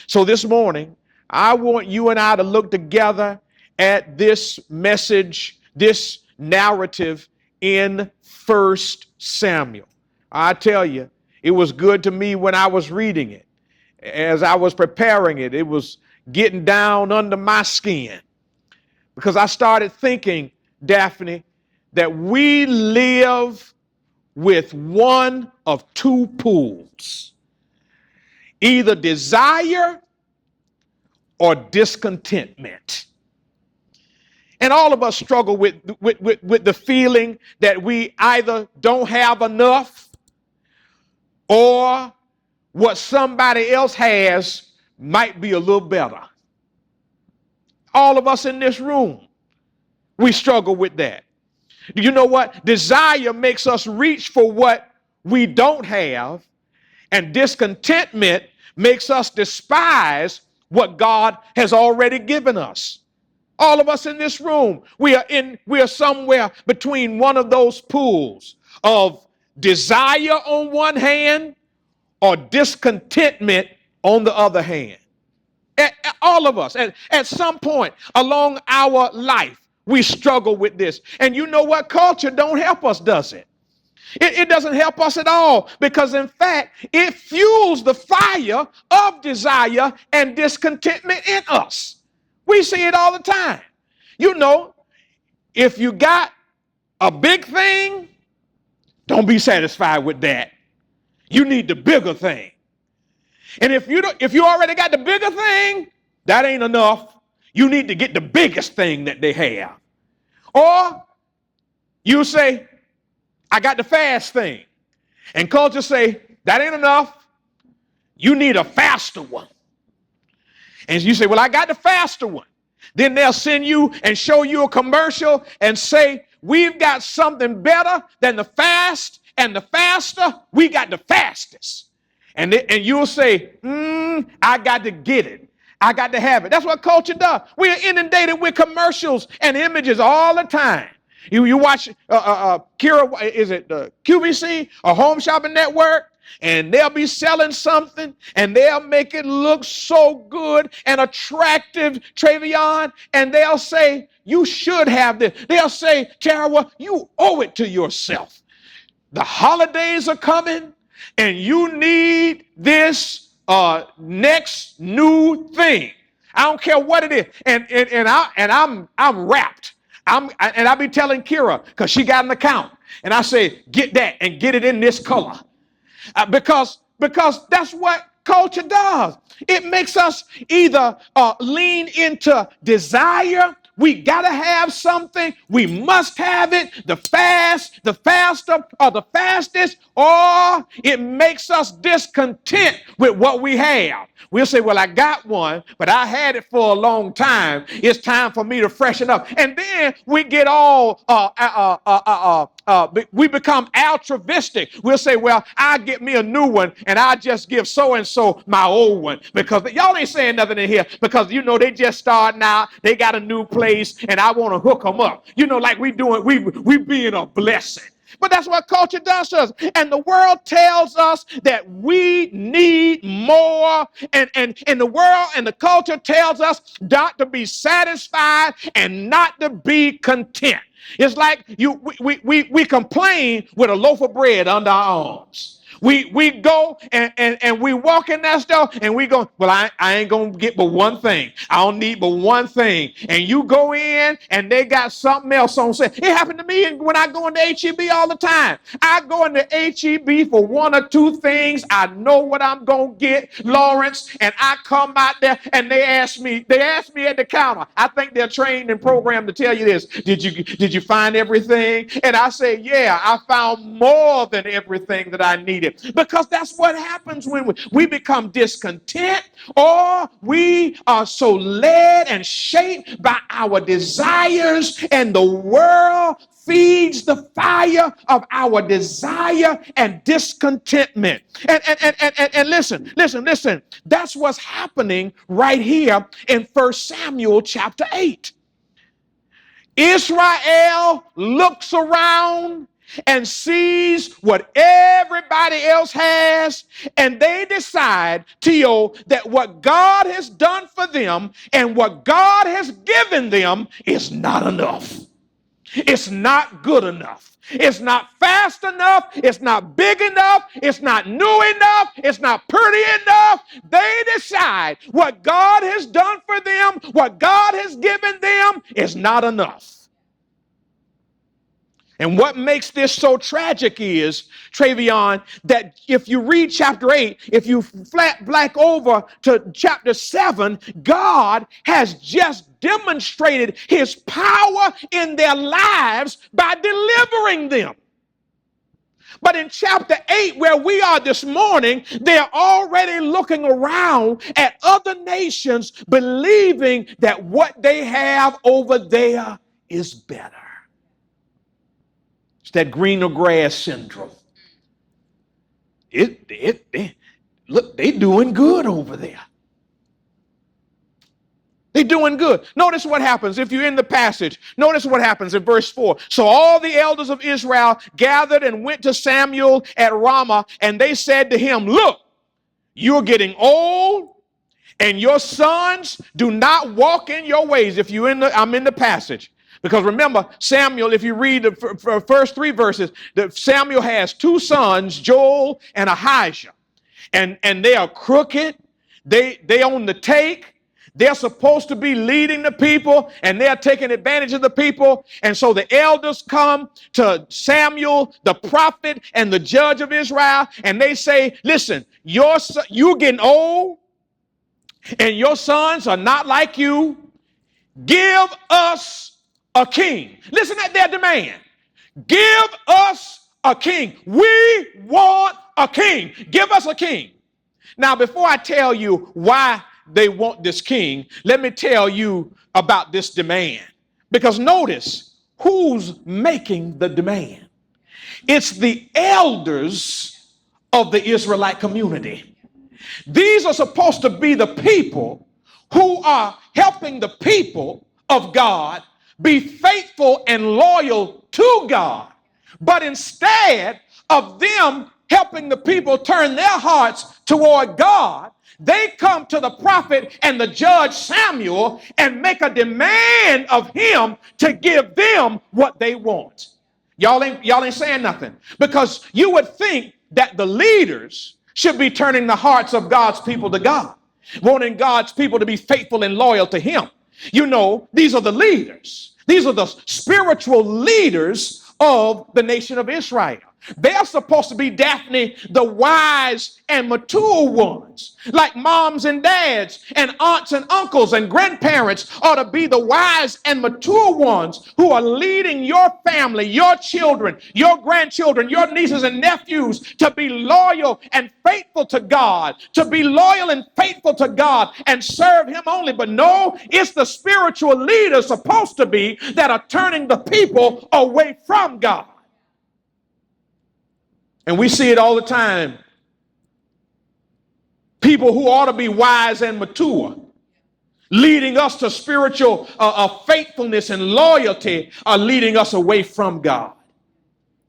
So this morning, I want you and I to look together at this message, this narrative in 1 Samuel. I tell you, it was good to me when I was reading it. As I was preparing it, it was getting down under my skin because I started thinking, Daphne, that we live with one of two pools, either desire or discontentment. And all of us struggle with the feeling that we either don't have enough or what somebody else has might be a little better. All of us in this room, we struggle with that. Do you know what? Desire makes us reach for what we don't have, and discontentment makes us despise what God has already given us. All of us in this room, we are somewhere between one of those pools of desire on one hand or discontentment on the other hand. All of us, at some point along our life, we struggle with this. And you know what? Culture don't help us, does it? It doesn't help us at all, because in fact, it fuels the fire of desire and discontentment in us. We see it all the time. You know, if you got a big thing, don't be satisfied with that. You need the bigger thing. And if you already got the bigger thing, that ain't enough. You need to get the biggest thing that they have. Or you say, I got the fast thing. And culture say, that ain't enough. You need a faster one. And you say, well, I got the faster one. Then they'll send you and show you a commercial and say, we've got something better than the fast and the faster. We got the fastest. And you'll say, I got to get it. I got to have it. That's what culture does. We are inundated with commercials and images all the time. You watch Kira, is it QVC or Home Shopping Network? And they'll be selling something and they'll make it look so good and attractive, Travion, and they'll say, you should have this. They'll say, Tara, you owe it to yourself. The holidays are coming and you need this next new thing. I don't care what it is. And I'm wrapped. I be telling Kira, because she got an account, and I say, get that and get it in this color. Because that's what culture does. It makes us either lean into desire. We got to have something. We must have it. The faster, or the fastest, or it makes us discontent with what we have. We'll say, well, I got one, but I had it for a long time. It's time for me to freshen up. And then we get all, we become altruistic. We'll say, well, I'll get me a new one, and I'll just give so-and-so my old one. Because y'all ain't saying nothing in here, because, you know, they just starting out. They got a new place, and I want to hook them up. You know, like we being a blessing. But that's what culture does to us. And the world tells us that we need more. And the world and the culture tells us not to be satisfied and not to be content. It's like we complain with a loaf of bread under our arms. We go and we walk in that store and we go, well, I ain't going to get but one thing. I don't need but one thing. And you go in and they got something else on sale. It happened to me when I go into HEB all the time. I go into HEB for one or two things. I know what I'm going to get, Lawrence, and I come out there and they ask me at the counter. I think they're trained and programmed to tell you this. Did you find everything? And I say, yeah, I found more than everything that I needed. Because that's what happens when we become discontent, or we are so led and shaped by our desires, and the world feeds the fire of our desire and discontentment. And listen. That's what's happening right here in 1 Samuel chapter 8. Israel looks around and sees what everybody else has, and they decide, Tio, that what God has done for them and what God has given them is not enough. It's not good enough. It's not fast enough. It's not big enough. It's not new enough. It's not pretty enough. They decide what God has done for them, what God has given them is not enough. And what makes this so tragic is, Travion, that if you read chapter 8, if you flat black over to chapter 7, God has just demonstrated his power in their lives by delivering them. But in chapter 8, where we are this morning, they're already looking around at other nations, believing that what they have over there is better. It's that greener grass syndrome. Look, they doing good over there. They're doing good. Notice what happens if you're in the passage. Notice what happens in verse 4. So all the elders of Israel gathered and went to Samuel at Ramah, and they said to him, look, you're getting old, and your sons do not walk in your ways. If you're I'm in the passage. Because remember, Samuel, if you read the first 3 verses, Samuel has 2 sons, Joel and Ahijah. And they are crooked. They own the take. They're supposed to be leading the people, and they're taking advantage of the people. And so the elders come to Samuel, the prophet and the judge of Israel, and they say, listen, you're getting old, and your sons are not like you. Give us a king. Listen at their demand. Give us a king. We want a king. Give us a king. Now, before I tell you why they want this king, let me tell you about this demand. Because notice who's making the demand. It's the elders of the Israelite community. These are supposed to be the people who are helping the people of God be faithful and loyal to God. But instead of them helping the people turn their hearts toward God, they come to the prophet and the judge Samuel and make a demand of him to give them what they want. Y'all ain't saying nothing, because you would think that the leaders should be turning the hearts of God's people to God, wanting God's people to be faithful and loyal to him. You know, these are the leaders. These are the spiritual leaders of the nation of Israel. They're supposed to be, Daphne, the wise and mature ones. Like moms and dads and aunts and uncles and grandparents ought to be the wise and mature ones who are leading your family, your children, your grandchildren, your nieces and nephews to be loyal and faithful to God, to be loyal and faithful to God and serve him only. But no, it's the spiritual leaders supposed to be that are turning the people away from God. And we see it all the time. People who ought to be wise and mature, leading us to spiritual faithfulness and loyalty, are leading us away from God.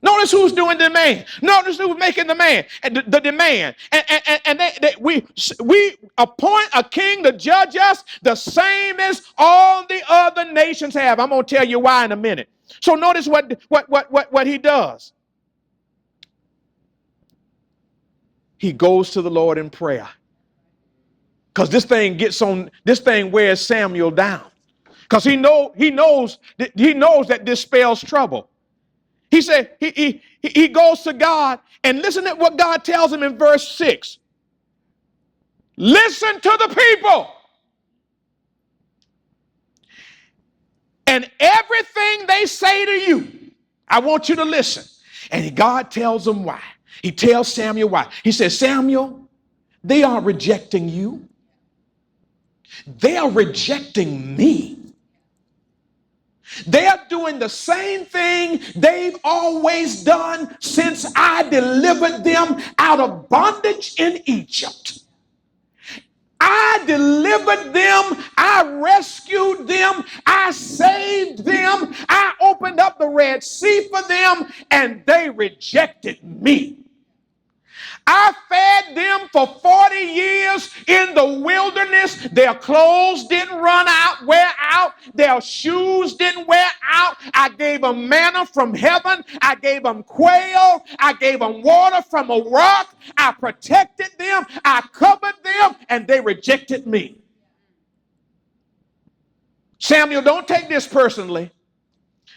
Notice who's doing the demand. Notice who's making the demand. And we appoint a king to judge us the same as all the other nations have. I'm going to tell you why in a minute. So notice what he does. He goes to the Lord in prayer. Because this thing wears Samuel down. Because he knows that this spells trouble. He said he goes to God, and listen to what God tells him in verse 6. Listen to the people. And everything they say to you, I want you to listen. And God tells them why. He tells Samuel why. He says, Samuel, they are rejecting you. They are rejecting me. They are doing the same thing they've always done since I delivered them out of bondage in Egypt. I delivered them. I rescued them. I saved them. I opened up the Red Sea for them and they rejected me. I fed them for 40 years in the wilderness. Their clothes didn't wear out. Their shoes didn't wear out. I gave them manna from heaven. I gave them quail. I gave them water from a rock. I protected them. I covered them, and they rejected me. Samuel, don't take this personally.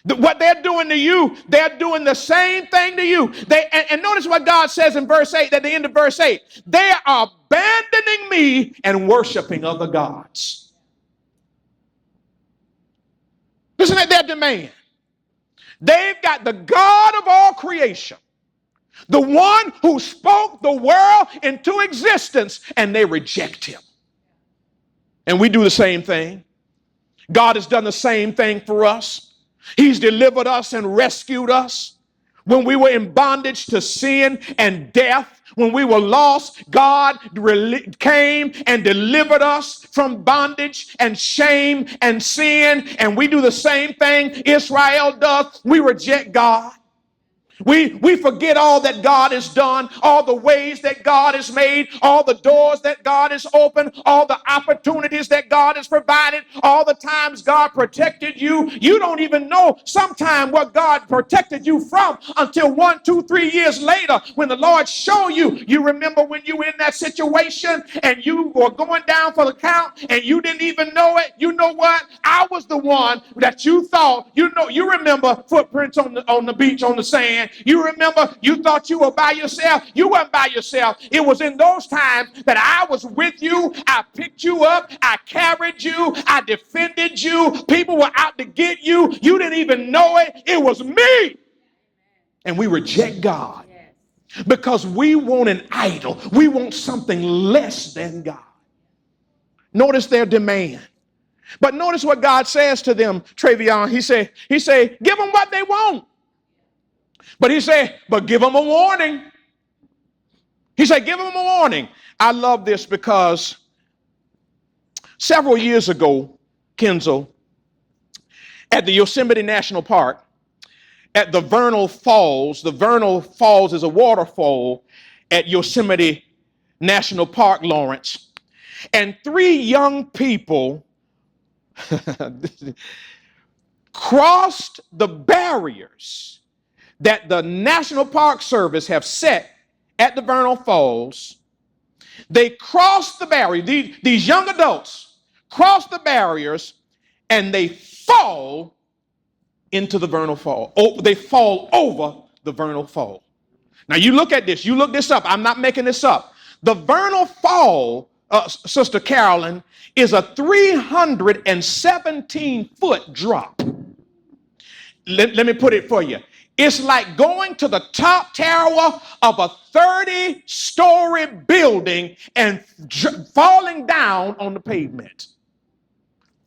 What they're doing to you, they're doing the same thing to you. And notice what God says in verse 8, at the end of verse 8. They are abandoning me and worshiping other gods. Listen to their demand. They've got the God of all creation, the one who spoke the world into existence, and they reject him. And we do the same thing. God has done the same thing for us. He's delivered us and rescued us. When we were in bondage to sin and death, when we were lost, God came and delivered us from bondage and shame and sin. And we do the same thing Israel does. We reject God. We forget all that God has done, all the ways that God has made, all the doors that God has opened, all the opportunities that God has provided, all the times God protected you. You don't even know sometime what God protected you from until 1, 2, 3 years later when the Lord showed you. You remember when you were in that situation and you were going down for the count and you didn't even know it. You know what? I was the one that you thought, you remember footprints on the beach on the sand. You remember you thought you were by yourself. You weren't by yourself. It was in those times that I was with you. I picked you up. I carried you. I defended you. People were out to get you. You didn't even know it. It was me. And we reject God because we want an idol. We want something less than God. Notice their demand. But notice what God says to them, Travion. He say, give them what they want. But he said, but give them a warning. He said, give them a warning. I love this because several years ago, Kenzel, at the Yosemite National Park, at the Vernal Falls is a waterfall at Yosemite National Park, Lawrence, and 3 young people crossed the barriers that the National Park Service have set at the Vernal Falls. They crossed the barrier. These young adults cross the barriers and they fall into the Vernal Fall. Oh, they fall over the Vernal Fall. Now you look at this. You look this up. I'm not making this up. The Vernal Fall, Sister Carolyn, is a 317-foot drop. Let me put it for you. It's like going to the top tower of a 30-story building and falling down on the pavement.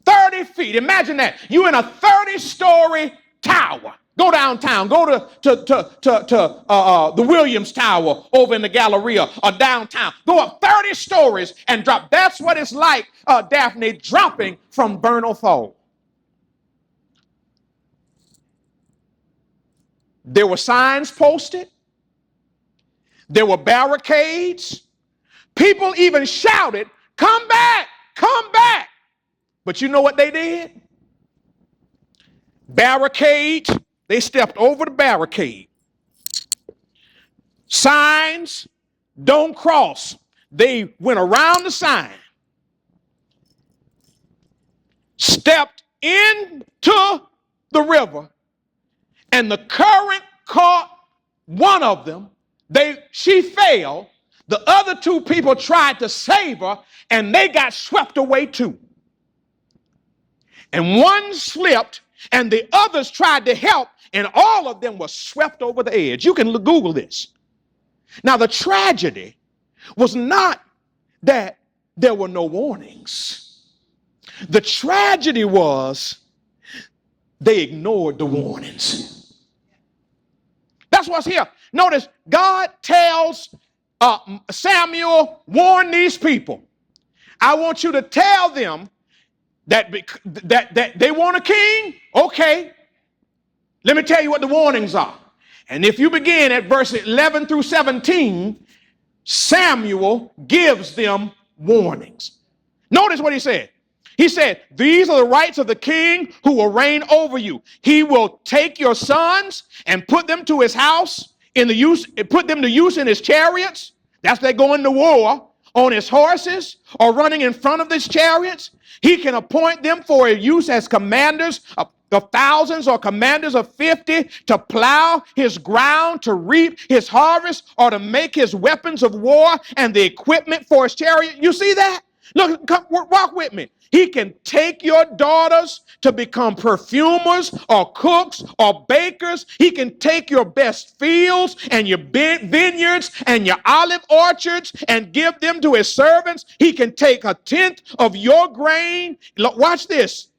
30 feet. Imagine that. You're in a 30-story tower. Go downtown. Go to the Williams Tower over in the Galleria or downtown. Go up 30 stories and drop. That's what it's like, Daphne, dropping from Vernal Fall. There were signs posted. There were barricades. People even shouted, come back, come back. But you know what they did? Barricades, they stepped over the barricade. Signs, don't cross. They went around the sign. Stepped into the river. And the current caught one of them. She fell. The other 2 people tried to save her, and they got swept away too. And one slipped, and the others tried to help, and all of them were swept over the edge. You can Google this. Now, the tragedy was not that there were no warnings. The tragedy was they ignored the warnings. That's what's here. Notice God tells Samuel, warn these people. I want you to tell them that they want a king. Okay. Let me tell you what the warnings are. And if you begin at verse 11 through 17, Samuel gives them warnings. Notice what he said. He said, these are the rights of the king who will reign over you. He will take your sons and put them to his house, put them to use in his chariots. That's they're going to war, on his horses or running in front of his chariots. He can appoint them for use as commanders of thousands or commanders of 50 to plow his ground, to reap his harvest, or to make his weapons of war and the equipment for his chariot. You see that? Look, come, walk with me. He can take your daughters to become perfumers or cooks or bakers. He can take your best fields and your vineyards and your olive orchards and give them to his servants. He can take a tenth of your grain. Look, watch this.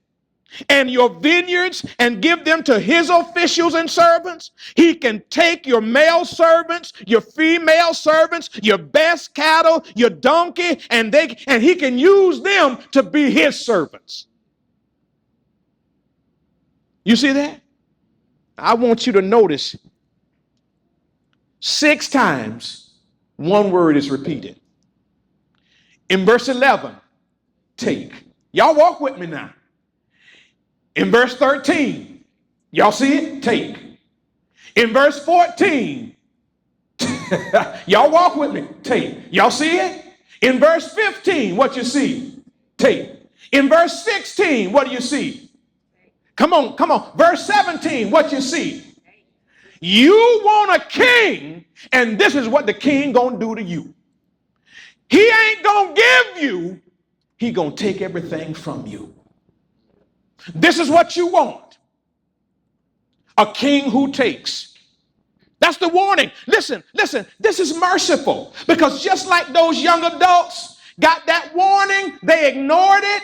And your vineyards and give them to his officials and servants. He can take your male servants, your female servants, your best cattle, your donkey, and he can use them to be his servants. You see that? I want you to notice 6 times one word is repeated. In verse 11, take. Y'all walk with me now. In verse 13, y'all see it? Take. In verse 14, y'all walk with me. Take. Y'all see it? In verse 15, what you see? Take. In verse 16, what do you see? Come on, come on. Verse 17, what you see? You want a king, and this is what the king gonna do to you. He ain't gonna give you, he gonna take everything from you. This is what you want. A king who takes. That's the warning. Listen, this is merciful, because just like those young adults got that warning, they ignored it,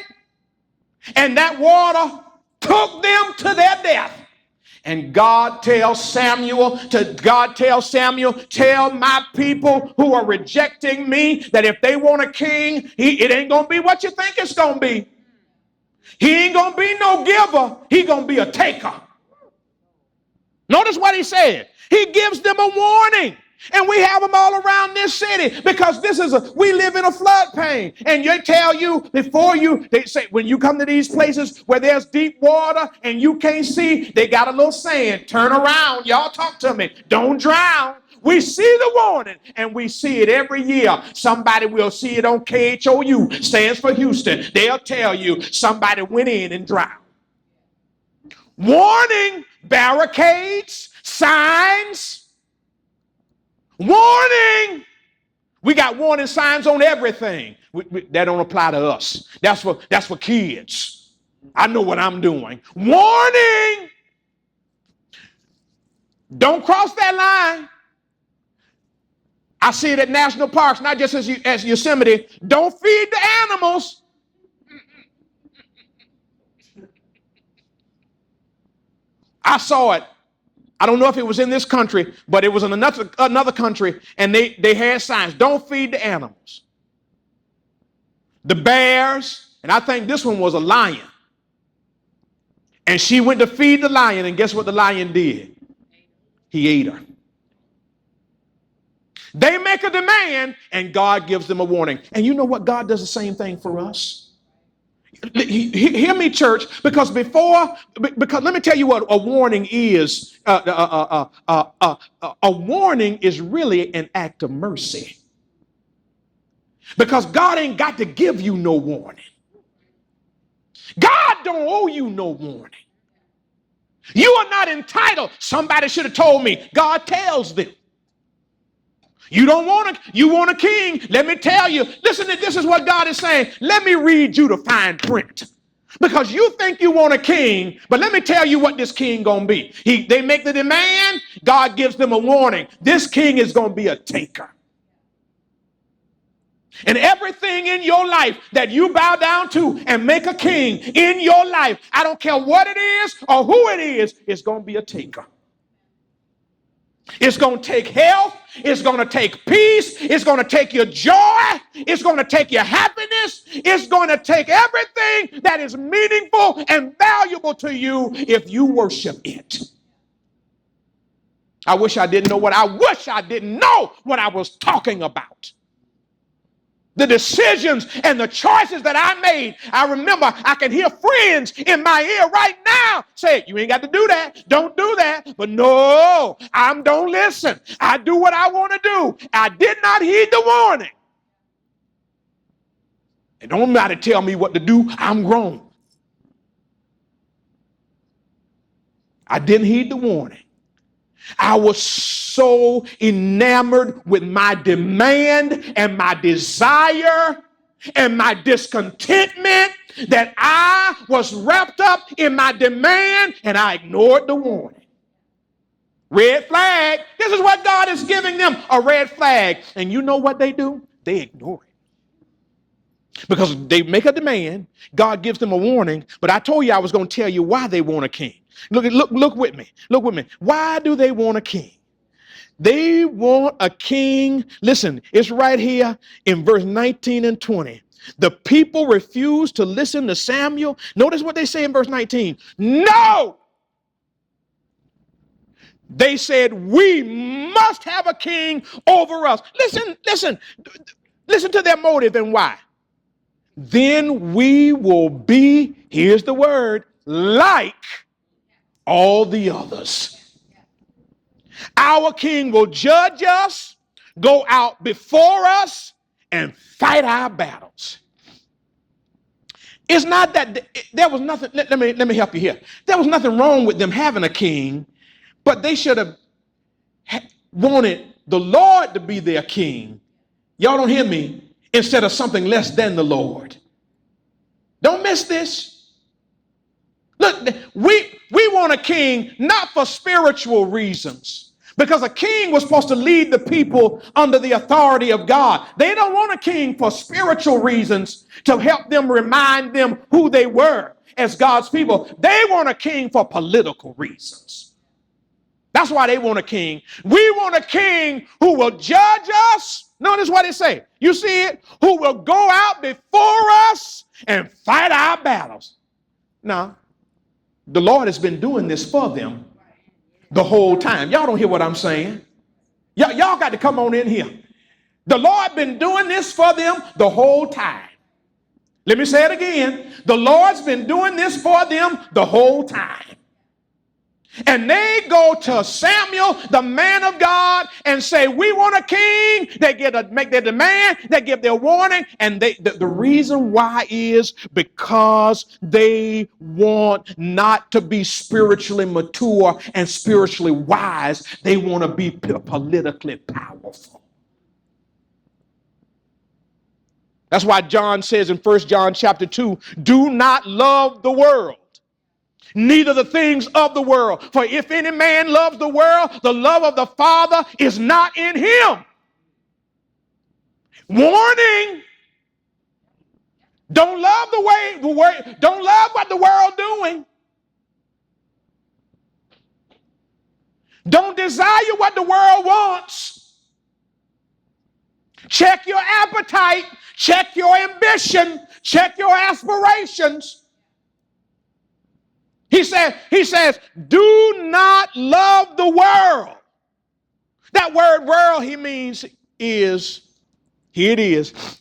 and that water took them to their death. And God tells Samuel, tell my people who are rejecting me that if they want a king, it ain't going to be what you think it's going to be. He ain't going to be no giver. He going to be a taker. Notice what he said. He gives them a warning. And we have them all around this city, because we live in a floodplain. And they tell you they say, when you come to these places where there's deep water and you can't see, they got a little saying, turn around, y'all talk to me, don't drown. We see the warning, and we see it every year. Somebody will see it on KHOU, stands for Houston. They'll tell you somebody went in and drowned. Warning, barricades, signs. Warning! We got warning signs on everything. That don't apply to us. That's for kids. I know what I'm doing. Warning! Don't cross that line. I see it at national parks, not just as Yosemite. Don't feed the animals. I saw it. I don't know if it was in this country, but it was in another country, and they had signs. Don't feed the animals. The bears, and I think this one was a lion. And she went to feed the lion, and guess what the lion did? He ate her. They make a demand, and God gives them a warning. And you know what? God does the same thing for us. Hear me, church, because let me tell you what a warning is. A warning is really an act of mercy, because God ain't got to give you no warning. God don't owe you no warning. You are not entitled. Somebody should have told me. God tells them. You want a king. Let me tell you, listen, this is what God is saying. Let me read you the fine print. Because you think you want a king, but let me tell you what this king gonna be. They make the demand, God gives them a warning. This king is gonna be a taker. And everything in your life that you bow down to and make a king in your life, I don't care what it is or who it is, it's gonna be a taker. It's going to take health. It's going to take peace. It's going to take your joy. It's going to take your happiness. It's going to take everything that is meaningful and valuable to you if you worship it. I wish I didn't know what I was talking about. The decisions and the choices that I made. I remember I can hear friends in my ear right now say, you ain't got to do that. Don't do that. But no, don't listen. I do what I want to do. I did not heed the warning. It don't matter to tell me what to do. I'm grown. I didn't heed the warning. I was so enamored with my demand and my desire and my discontentment that I was wrapped up in my demand and I ignored the warning. Red flag. This is what God is giving them, a red flag. And you know what they do? They ignore it. Because they make a demand, God gives them a warning, but I told you I was going to tell you why they want a king. Look with me. Look with me. Why do they want a king? They want a king. Listen, it's right here in verse 19 and 20. The people refused to listen to Samuel. Notice what they say in verse 19. No! They said, we must have a king over us. Listen to their motive and why. Then we will be, here's the word, like all the others. Our king will judge us, go out before us, and fight our battles. It's not that there was nothing, let me help you here. There was nothing wrong with them having a king, but they should have wanted the Lord to be their king. Y'all don't hear me? Instead of something less than the Lord. Don't miss this. Look, we want a king not for spiritual reasons, because a king was supposed to lead the people under the authority of God. They don't want a king for spiritual reasons to help them remind them who they were as God's people. They want a king for political reasons. That's why they want a king. We want a king who will judge us. Notice what it say. You see it? Who will go out before us and fight our battles. Now, the Lord has been doing this for them the whole time. Y'all don't hear what I'm saying? Y'all got to come on in here. The Lord been doing this for them the whole time. Let me say it again. The Lord's been doing this for them the whole time. And they go to Samuel, the man of God, and say, we want a king. They make their demand, they give their warning, and the reason why is because they want not to be spiritually mature and spiritually wise. They want to be politically powerful. That's why John says in 1 John chapter 2, do not love the world, neither the things of the world. For if any man loves the world, the love of the Father is not in him. Warning. Don't love don't love what the world doing. Don't desire what the world wants. Check your appetite, check your ambition, check your aspirations. He says, do not love the world. That word world he means is, here it is,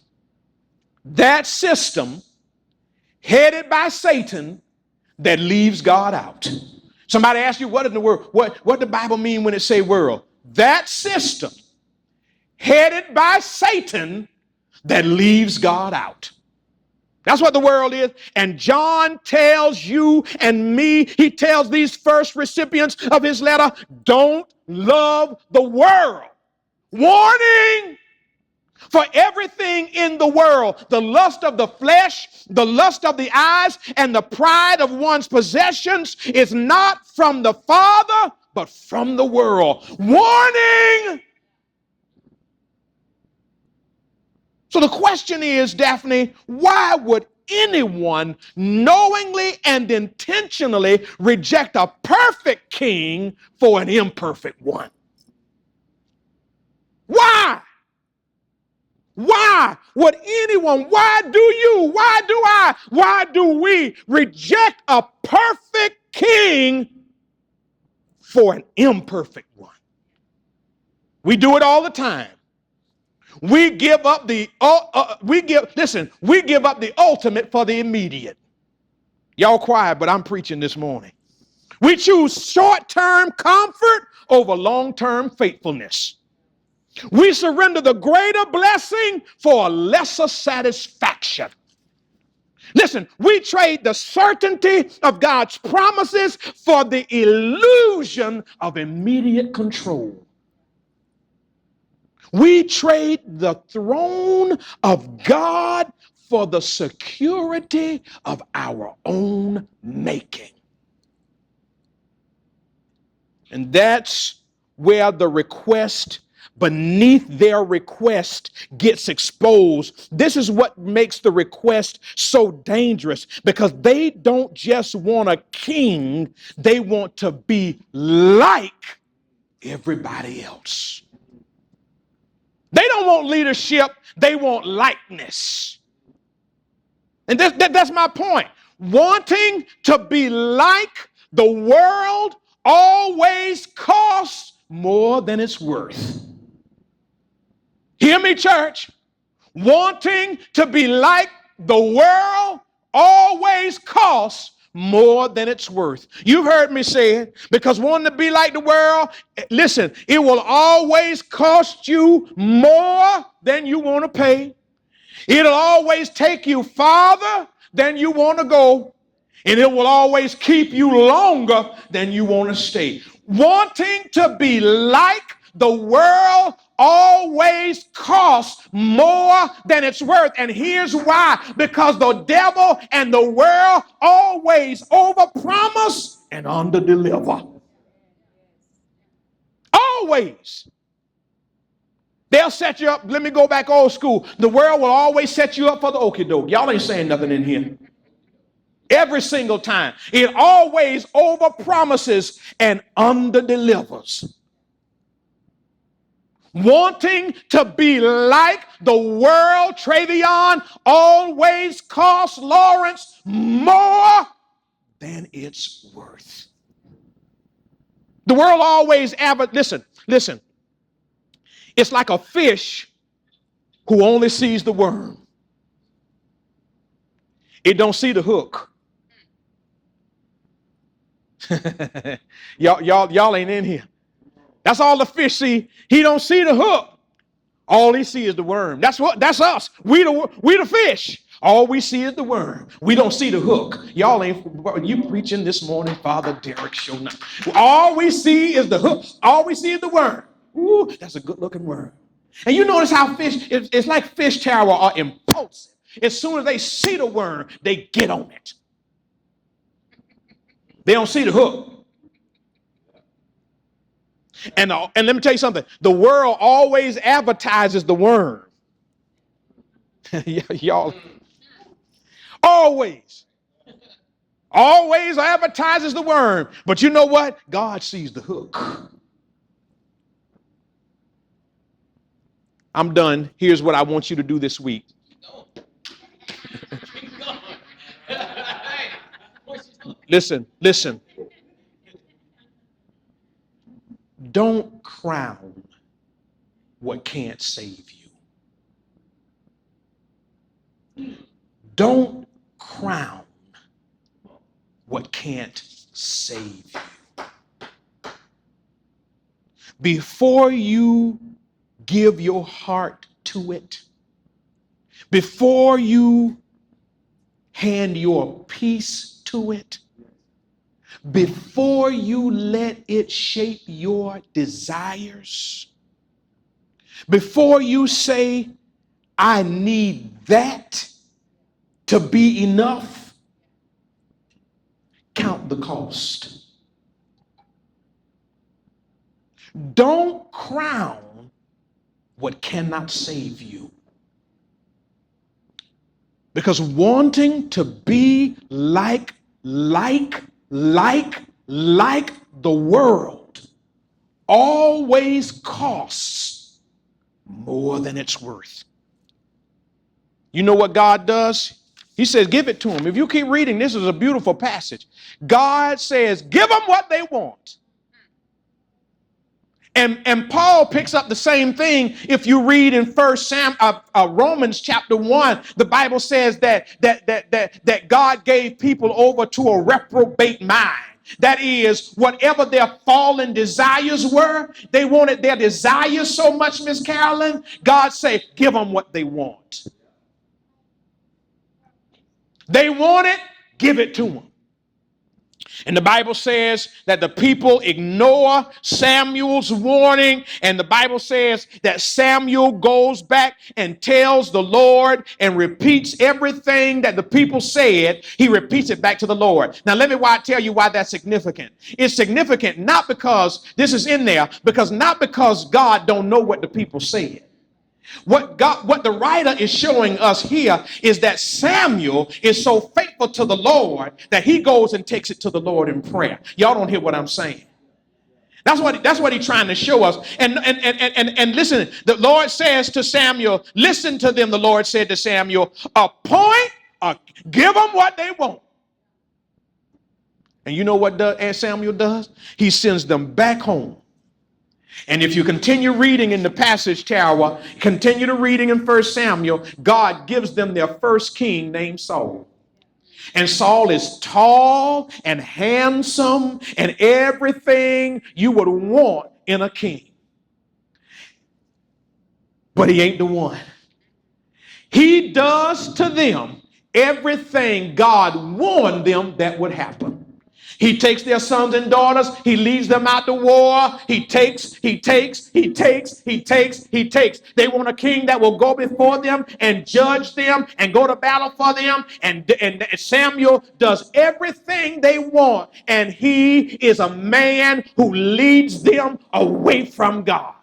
that system headed by Satan that leaves God out. Somebody asked you, what in the world, what the Bible mean when it say world? That system headed by Satan that leaves God out. That's what the world is. And John tells you and me, he tells these first recipients of his letter, don't love the world. Warning! For everything in the world, the lust of the flesh, the lust of the eyes, and the pride of one's possessions is not from the Father, but from the world. Warning! So the question is, Daphne, why would anyone knowingly and intentionally reject a perfect king for an imperfect one? Why? Why would anyone, why do you, why do I, why do we reject a perfect king for an imperfect one? We do it all the time. We give up the we give up the ultimate for the immediate. Y'all quiet, but I'm preaching this morning. We choose short-term comfort over long-term faithfulness. We surrender the greater blessing for a lesser satisfaction. Listen, we trade the certainty of God's promises for the illusion of immediate control. We trade the throne of God for the security of our own making. And that's where the request beneath their request gets exposed. This is what makes the request so dangerous, because they don't just want a king, they want to be like everybody else. They don't want leadership, they want likeness. And that's my point. Wanting to be like the world always costs more than it's worth. Hear me, church. Wanting to be like the world always costs more than it's worth. You've heard me say it, because wanting to be like the world, listen, it will always cost you more than you want to pay. It'll always take you farther than you want to go. And it will always keep you longer than you want to stay. Wanting to be like the world always costs more than it's worth. And here's why. Because the devil and the world always overpromise and underdeliver. Always. They'll set you up. Let me go back old school. The world will always set you up for the okie doke. Y'all ain't saying nothing in here. Every single time. It always overpromises and underdelivers. Wanting to be like the world, Travion, always costs Lawrence more than it's worth. The world always listen. It's like a fish who only sees the worm. It don't see the hook. y'all ain't in here. That's all the fish see. He don't see the hook. All he see is the worm. That's us. We the fish. All we see is the worm. We don't see the hook. Y'all ain't, you preaching this morning, Father Derek showing up. All we see is the hook. All we see is the worm. Ooh, that's a good looking worm. And you notice how fish, it's like fish terror are impulsive. As soon as they see the worm, they get on it. They don't see the hook. And let me tell you something. The world always advertises the worm. Y'all. Always advertises the worm. But you know what? God sees the hook. I'm done. Here's what I want you to do this week. Listen. Don't crown what can't save you. Don't crown what can't save you. Before you give your heart to it, before you hand your peace to it, before you let it shape your desires, before you say, I need that to be enough, count the cost. Don't crown what cannot save you. Because wanting to be like the world always costs more than it's worth. You know what God does? He says, give it to them. If you keep reading, this is a beautiful passage. God says, give them what they want And Paul picks up the same thing. If you read in Romans chapter 1, the Bible says that God gave people over to a reprobate mind. That is, whatever their fallen desires were, they wanted their desires so much, Miss Carolyn, God said, give them what they want. They want it, give it to them. And the Bible says that the people ignore Samuel's warning. And the Bible says that Samuel goes back and tells the Lord and repeats everything that the people said. He repeats it back to the Lord. Now, let me tell you why that's significant. It's significant not because this is in there, not because God don't know what the people said. What the writer is showing us here is that Samuel is so faithful to the Lord that he goes and takes it to the Lord in prayer. Y'all don't hear what I'm saying. That's what he's trying to show us. And listen, the Lord says to Samuel, listen to them. The Lord said to Samuel, give them what they want. And you know what Samuel does? He sends them back home. And if you continue reading in the passage, Tara, continue to reading in 1 Samuel, God gives them their first king named Saul. And Saul is tall and handsome and everything you would want in a king. But he ain't the one. He does to them everything God warned them that would happen. He takes their sons and daughters. He leads them out to war. He takes. They want a king that will go before them and judge them and go to battle for them. And Samuel does everything they want. And he is a man who leads them away from God.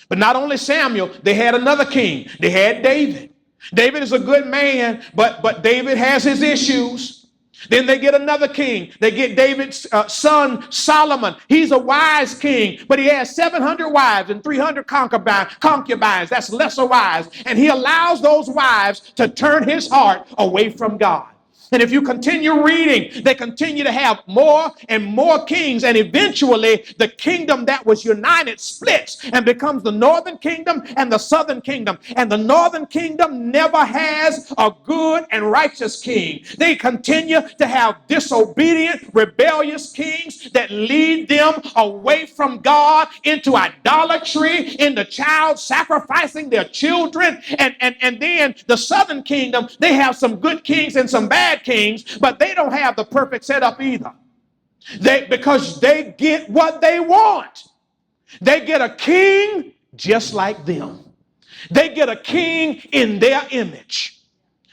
But not only Samuel, they had another king. They had David. David is a good man, but David has his issues. Then they get another king. They get David's son, Solomon. He's a wise king, but he has 700 wives and 300 concubines. That's lesser wives. And he allows those wives to turn his heart away from God. And if you continue reading, they continue to have more and more kings. And eventually, the kingdom that was united splits and becomes the northern kingdom and the southern kingdom. And the northern kingdom never has a good and righteous king. They continue to have disobedient, rebellious kings that lead them away from God into idolatry, into child sacrificing their children. And then the southern kingdom, they have some good kings and some bad kings, but they don't have the perfect setup either. Because they get what they want. They get a king just like them. They get a king in their image.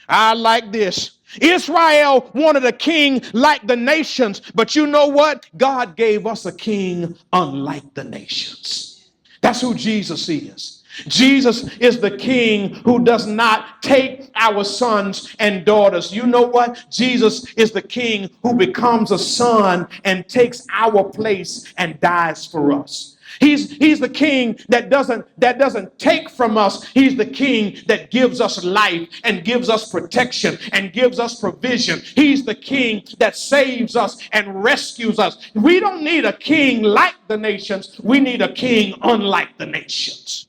I like this. Israel wanted a king like the nations, but you know what? God gave us a king unlike the nations. That's who Jesus is. Jesus is the king who does not take our sons and daughters. You know what? Jesus is the king who becomes a son and takes our place and dies for us. He's the king that doesn't take from us. He's the king that gives us life and gives us protection and gives us provision. He's the king that saves us and rescues us. We don't need a king like the nations. We need a king unlike the nations.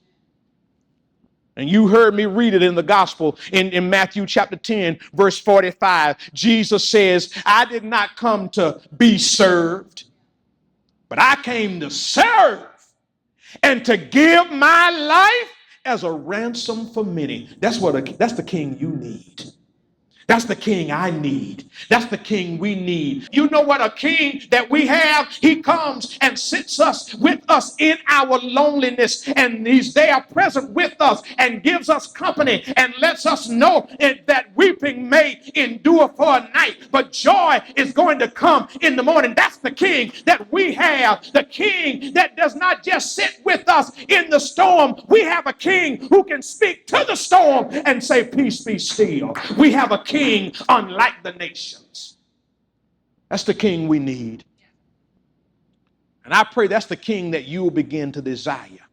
And you heard me read it in the gospel in Matthew chapter 10, verse 45. Jesus says, I did not come to be served, but I came to serve and to give my life as a ransom for many. That's the king you need. That's the king I need. That's the king we need. You know what? A king that we have, he comes and sits with us in our loneliness, and he's there present with us and gives us company and lets us know that weeping may endure for a night, but joy is going to come in the morning. That's the king that we have. The king that does not just sit with us in the storm. We have a king who can speak to the storm and say, peace be still. We have a king unlike the nations. That's the king we need. And I pray that's the king that you will begin to desire.